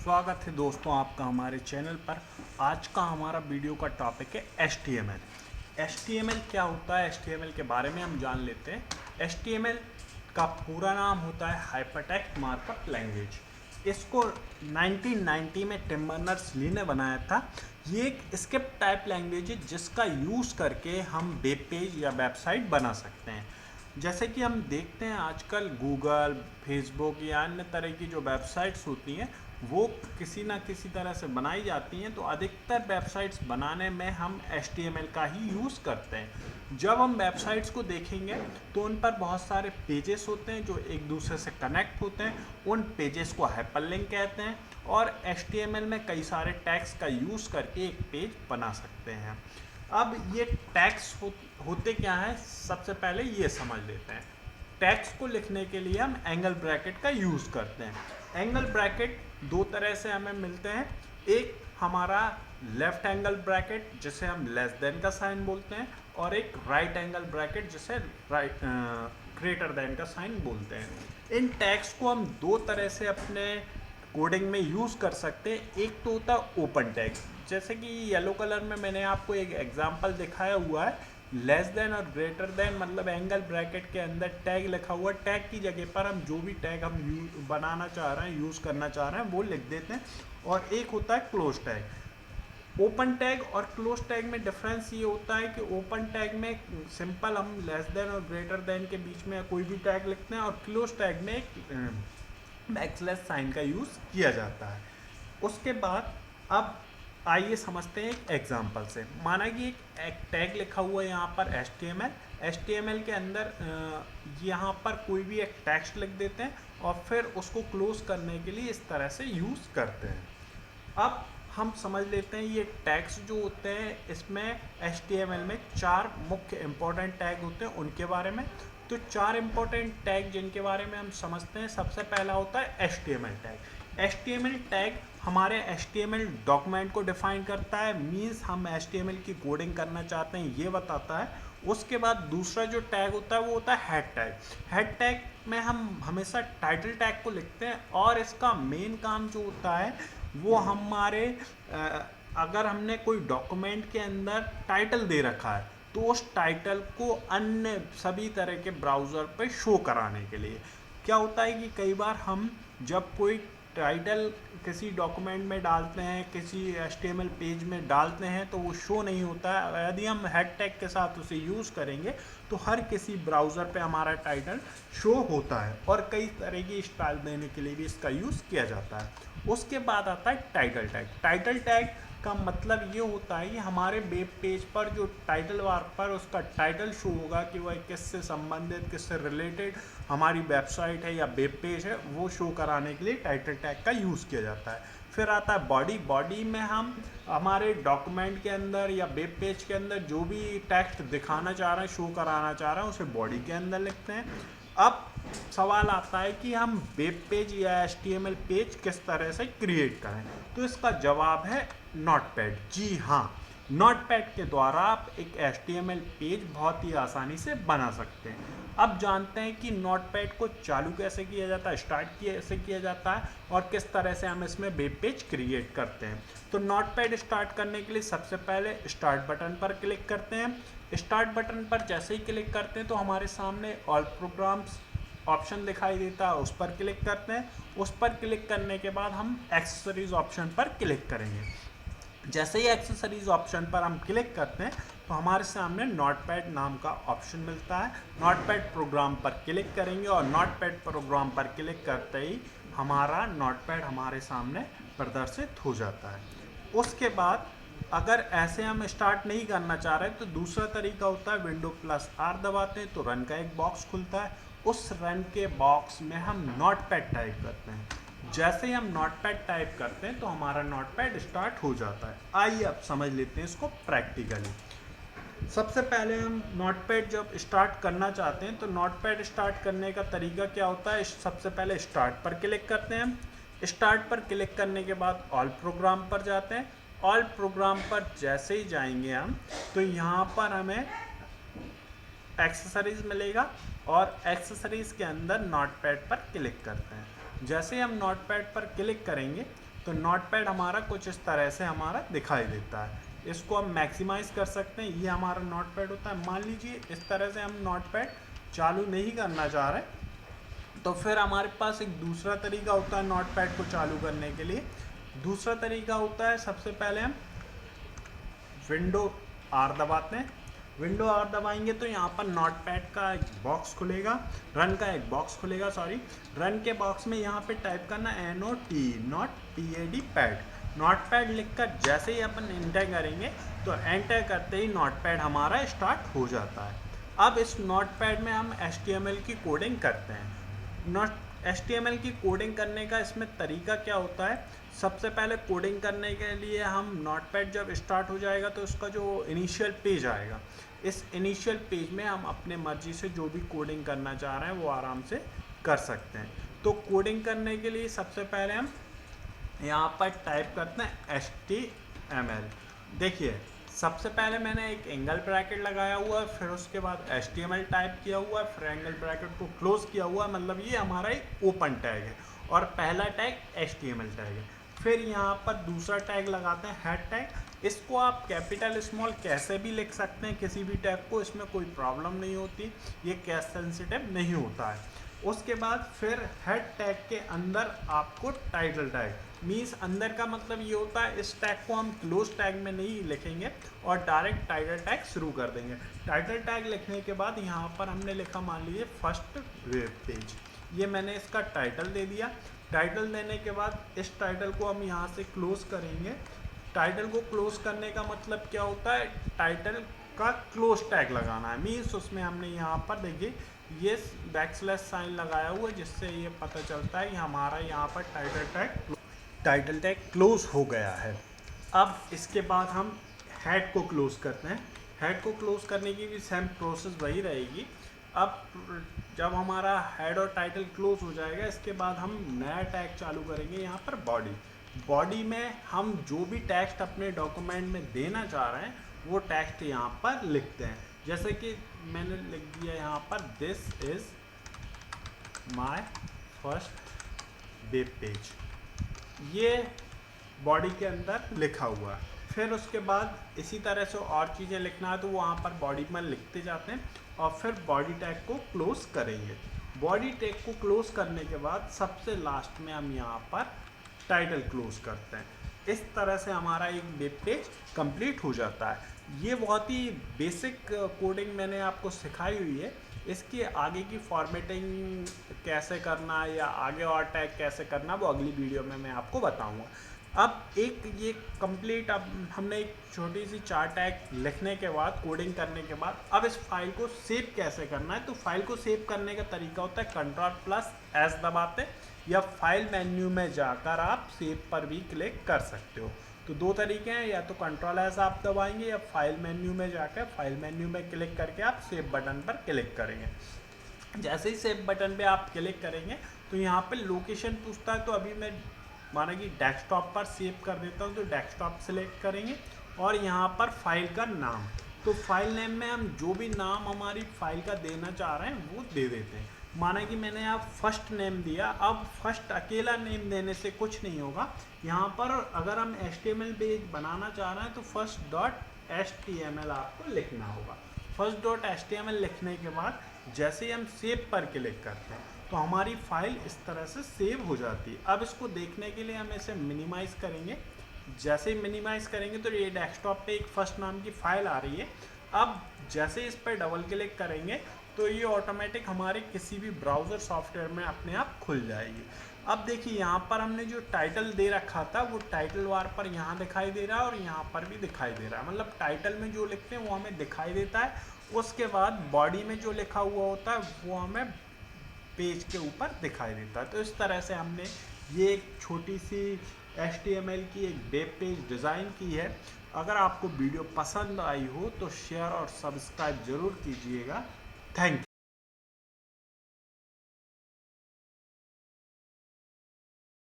स्वागत है दोस्तों आपका हमारे चैनल पर। आज का हमारा वीडियो का टॉपिक है HTML। HTML क्या होता है, HTML के बारे में हम जान लेते हैं। HTML का पूरा नाम होता है हाइपरटेक्स्ट मार्कअप लैंग्वेज। इसको 1990 में टिम बर्नर्स-ली ने बनाया था। ये एक स्क्रिप्ट टाइप लैंग्वेज है जिसका यूज़ करके हम वेब पेज या वेबसाइट बना सकते हैं। जैसे कि हम देखते हैं आजकल गूगल, फेसबुक या अन्य तरह की जो वेबसाइट्स होती हैं वो किसी ना किसी तरह से बनाई जाती हैं। तो अधिकतर वेबसाइट्स बनाने में हम HTML का ही यूज़ करते हैं। जब हम वेबसाइट्स को देखेंगे तो उन पर बहुत सारे पेजेस होते हैं जो एक दूसरे से कनेक्ट होते हैं। उन पेजेस को हाइपरलिंक कहते हैं और HTML में कई सारे टैग्स का यूज़ करके एक पेज बना सकते हैं। अब ये टैग्स होते क्या हैं, सबसे पहले ये समझ लेते हैं। टैग्स को लिखने के लिए हम एंगल ब्रैकेट का यूज़ करते हैं। एंगल ब्रैकेट दो तरह से हमें मिलते हैं। एक हमारा लेफ्ट एंगल ब्रैकेट जिसे हम लेस देन का साइन बोलते हैं, और एक राइट एंगल ब्रैकेट जिसे ग्रेटर देन का साइन बोलते हैं। इन टैग्स को हम दो तरह से अपने कोडिंग में यूज़ कर सकते हैं। एक तो होता है ओपन टैग, जैसे कि येलो कलर में मैंने आपको एक एग्जांपल दिखाया हुआ है। लेस देन और ग्रेटर देन मतलब एंगल ब्रैकेट के अंदर टैग लिखा हुआ है। टैग की जगह पर हम जो भी टैग हम बनाना चाह रहे हैं, यूज़ करना चाह रहे हैं वो लिख देते हैं। और एक होता है क्लोज टैग। ओपन टैग और क्लोज टैग में डिफरेंस ये होता है कि ओपन टैग में सिंपल हम लेस देन और ग्रेटर देन के बीच में कोई भी टैग लिखते हैं, और क्लोज टैग में एक बैकस्लैश साइन का यूज़ किया जाता है। उसके बाद अब आइए समझते हैं एक एग्जांपल से। माना कि एक टैग लिखा हुआ है यहाँ पर HTML के अंदर यहाँ पर कोई भी एक टेक्स्ट लिख देते हैं और फिर उसको क्लोज करने के लिए इस तरह से यूज़ करते हैं। अब हम समझ लेते हैं ये टैग्स जो होते हैं इसमें HTML में चार मुख्य इंपॉर्टेंट टैग होते हैं, उनके बारे में। तो चार इंपॉर्टेंट टैग जिनके बारे में हम समझते हैं, सबसे पहला होता है HTML टैग। HTML टैग हमारे HTML डॉक्यूमेंट को डिफाइन करता है, मीन्स हम HTML की कोडिंग करना चाहते हैं ये बताता है। उसके बाद दूसरा जो टैग होता है वो होता है हेड टैग। हेड टैग में हम हमेशा टाइटल टैग को लिखते हैं, और इसका मेन काम जो होता है वो हमारे अगर हमने कोई डॉक्यूमेंट के अंदर टाइटल दे रखा है तो उस टाइटल को अन्य सभी तरह के ब्राउज़र पे शो कराने के लिए। क्या होता है कि कई बार हम जब कोई टाइटल किसी डॉक्यूमेंट में डालते हैं, किसी HTML पेज में डालते हैं तो वो शो नहीं होता है। यदि हम हेड टैग के साथ उसे यूज़ करेंगे तो हर किसी ब्राउज़र पे हमारा टाइटल शो होता है, और कई तरह की स्टाइल देने के लिए भी इसका यूज़ किया जाता है। उसके बाद आता है टाइटल टैग। टाइटल टैग का मतलब ये होता है कि हमारे वेब पेज पर जो टाइटल बार पर उसका टाइटल शो होगा कि वह किससे संबंधित, किससे रिलेटेड हमारी वेबसाइट है या वेब पेज है, वो शो कराने के लिए टाइटल टैग का यूज़ किया जाता है। फिर आता है बॉडी। बॉडी में हम हमारे डॉक्यूमेंट के अंदर या वेब पेज के अंदर जो भी टेक्स्ट दिखाना चाह रहे हैं, शो कराना चाह रहे हैं, उसे बॉडी के अंदर लिखते हैं। अब सवाल आता है कि हम वेब पेज या HTML पेज किस तरह से क्रिएट करें, तो इसका जवाब है नोटपैड। जी हाँ, नोटपैड के द्वारा आप एक HTML पेज बहुत ही आसानी से बना सकते हैं। अब जानते हैं कि नोटपैड को चालू कैसे किया जाता है, स्टार्ट कैसे किया जाता है, और किस तरह से हम इसमें वेब पेज क्रिएट करते हैं। तो नोटपैड स्टार्ट करने के लिए सबसे पहले स्टार्ट बटन पर क्लिक करते हैं। स्टार्ट बटन पर जैसे ही क्लिक करते हैं तो हमारे सामने ऑल प्रोग्राम्स ऑप्शन दिखाई देता है, उस पर क्लिक करते हैं। उस पर क्लिक करने के बाद हम एक्सेसरीज ऑप्शन पर क्लिक करेंगे। जैसे ही एक्सेसरीज ऑप्शन पर हम क्लिक करते हैं तो हमारे सामने नोटपैड नाम का ऑप्शन मिलता है। नोटपैड प्रोग्राम पर क्लिक करेंगे, और नोटपैड प्रोग्राम पर क्लिक करते ही हमारा नोटपैड हमारे सामने प्रदर्शित हो जाता है। उसके बाद अगर ऐसे हम स्टार्ट नहीं करना चाह रहे तो दूसरा तरीका होता है, विंडो+R दबाते हैं तो रन का एक बॉक्स खुलता है। उस रन के बॉक्स में हम नोटपैड टाइप करते हैं। जैसे ही हम नोटपैड टाइप करते हैं तो हमारा नोटपैड स्टार्ट हो जाता है। आइए अब समझ लेते हैं इसको प्रैक्टिकली। सबसे पहले हम नोटपैड जब स्टार्ट करना चाहते हैं तो नोटपैड स्टार्ट करने का तरीका क्या होता है, सबसे पहले स्टार्ट पर क्लिक करते हैं। स्टार्ट पर क्लिक करने के बाद ऑल प्रोग्राम पर जाते हैं। ऑल प्रोग्राम पर जैसे ही जाएंगे हम तो यहाँ पर हमें एक्सेसरीज मिलेगा, और एक्सेसरीज के अंदर नोटपैड पर क्लिक करते हैं। जैसे हम नोटपैड पर क्लिक करेंगे तो नोटपैड हमारा कुछ इस तरह से हमारा दिखाई देता है। इसको हम मैक्सिमाइज कर सकते हैं। ये हमारा नोटपैड होता है। मान लीजिए इस तरह से हम नोटपैड चालू नहीं करना चाह रहे, तो फिर हमारे पास एक दूसरा तरीका होता है नोटपैड को चालू करने के लिए। दूसरा तरीका होता है, सबसे पहले हम विंडो आर दबाते हैं। विंडो आर दबाएंगे तो यहाँ पर नोटपैड का एक बॉक्स खुलेगा, रन का एक बॉक्स खुलेगा, रन के बॉक्स में यहाँ पे टाइप करना NOT, not PAD, pad. Notepad लिखकर जैसे ही अपन एंटर करेंगे तो एंटर करते ही नोटपैड हमारा स्टार्ट हो जाता है। अब इस नोटपैड में हम HTML की कोडिंग करते हैं। HTML की कोडिंग करने का इसमें तरीका क्या होता है, सबसे पहले कोडिंग करने के लिए हम नोटपैड जब स्टार्ट हो जाएगा तो उसका जो इनिशियल पेज आएगा, इस इनिशियल पेज में हम अपने मर्जी से जो भी कोडिंग करना चाह रहे हैं वो आराम से कर सकते हैं। तो कोडिंग करने के लिए सबसे पहले हम यहाँ पर टाइप करते हैं HTML। देखिए सबसे पहले मैंने एक एंगल ब्रैकेट लगाया हुआ है, फिर उसके बाद HTML टाइप किया हुआ है, फिर एंगल ब्रैकेट को क्लोज किया हुआ है, मतलब ये हमारा एक ओपन टैग है और पहला टैग HTML टैग है। फिर यहाँ पर दूसरा टैग लगाते हैं हेड टैग। इसको आप कैपिटल स्मॉल कैसे भी लिख सकते हैं किसी भी टैग को, इसमें कोई प्रॉब्लम नहीं होती, ये कैश सेंसिटिव नहीं होता है। उसके बाद फिर हेड टैग के अंदर आपको टाइटल टैग, मीन्स अंदर का मतलब ये होता है इस टैग को हम क्लोज टैग में नहीं लिखेंगे और डायरेक्ट टाइटल टैग शुरू कर देंगे। टाइटल टैग लिखने के बाद यहाँ पर हमने लिखा मान लीजिए फर्स्ट वेब पेज, ये मैंने इसका टाइटल दे दिया। टाइटल देने के बाद इस टाइटल को हम यहाँ से क्लोज करेंगे। टाइटल को क्लोज करने का मतलब क्या होता है, टाइटल का क्लोज टैग लगाना है, मीन्स उसमें हमने यहाँ पर देखिए ये बैकस्लैश साइन लगाया हुआ है, जिससे ये पता चलता है कि हमारा यहाँ पर टाइटल टैग क्लोज हो गया है। अब इसके बाद हम हेड को क्लोज करते हैं। हेड को क्लोज करने की भी सेम प्रोसेस वही रहेगी। अब जब हमारा हेड और टाइटल क्लोज हो जाएगा, इसके बाद हम नया टैग चालू करेंगे यहाँ पर बॉडी। बॉडी में हम जो भी टेक्स्ट अपने डॉक्यूमेंट में देना चाह रहे हैं वो टेक्स्ट यहाँ पर लिखते हैं। जैसे कि मैंने लिख दिया यहाँ पर this is my first web page, ये बॉडी के अंदर लिखा हुआ है। फिर उसके बाद इसी तरह से और चीज़ें लिखना है तो वहाँ पर बॉडी में लिखते जाते हैं और फिर बॉडी टैग को क्लोज करेंगे। बॉडी टैग को क्लोज करने के बाद सबसे लास्ट में हम यहाँ पर टाइटल क्लोज करते हैं। इस तरह से हमारा एक वेब पेज कंप्लीट हो जाता है। ये बहुत ही बेसिक कोडिंग मैंने आपको सिखाई हुई है। इसकी आगे की फॉर्मेटिंग कैसे करना या आगे और टैग कैसे करना वो अगली वीडियो में मैं आपको बताऊंगा। अब एक ये कंप्लीट, अब हमने एक छोटी सी 4 टैग लिखने के बाद, कोडिंग करने के बाद, अब इस फाइल को सेव कैसे करना है। तो फाइल को सेव करने का तरीका होता है Ctrl+S दबाते या फाइल मेन्यू में जाकर आप सेव पर भी क्लिक कर सकते हो। तो 2 तरीके हैं, या तो Ctrl+S आप दबाएंगे या फाइल मेन्यू में जाकर फाइल मेन्यू में क्लिक करके आप सेव बटन पर क्लिक करेंगे। जैसे ही सेव बटन पे आप क्लिक करेंगे तो यहाँ पे लोकेशन पूछता है, तो अभी मैं माना कि डेस्कटॉप पर सेव कर देता हूँ, तो डेस्कटॉप सेलेक्ट करेंगे और यहाँ पर फाइल का नाम, तो फाइल नेम में हम जो भी नाम हमारी फाइल का देना चाह रहे हैं वो दे देते हैं। माना कि मैंने यहाँ फर्स्ट नेम दिया, अब फर्स्ट अकेला नेम देने से कुछ नहीं होगा। यहाँ पर अगर हम HTML पेज बनाना चाह रहे हैं तो first.html आपको लिखना होगा। first.html लिखने के बाद जैसे ही हम सेव पर क्लिक करते हैं तो हमारी फाइल इस तरह से सेव हो जाती है। अब इसको देखने के लिए हम इसे मिनिमाइज़ करेंगे। जैसे ही मिनिमाइज़ करेंगे तो ये डेस्कटॉप पे एक फर्स्ट नाम की फ़ाइल आ रही है। अब जैसे इस पर डबल क्लिक करेंगे तो ये ऑटोमेटिक हमारे किसी भी ब्राउज़र सॉफ्टवेयर में अपने आप खुल जाएगी। अब देखिए यहाँ पर हमने जो टाइटल दे रखा था वो टाइटल बार पर यहाँ दिखाई दे रहा है और यहाँ पर भी दिखाई दे रहा है, मतलब टाइटल में जो लिखते हैं वो हमें दिखाई देता है। उसके बाद बॉडी में जो लिखा हुआ होता है वो हमें पेज के ऊपर दिखाई देता है। तो इस तरह से हमने ये एक छोटी सी HTML की एक वेब पेज डिज़ाइन की है। अगर आपको वीडियो पसंद आई हो तो शेयर और सब्सक्राइब ज़रूर कीजिएगा। Thank you.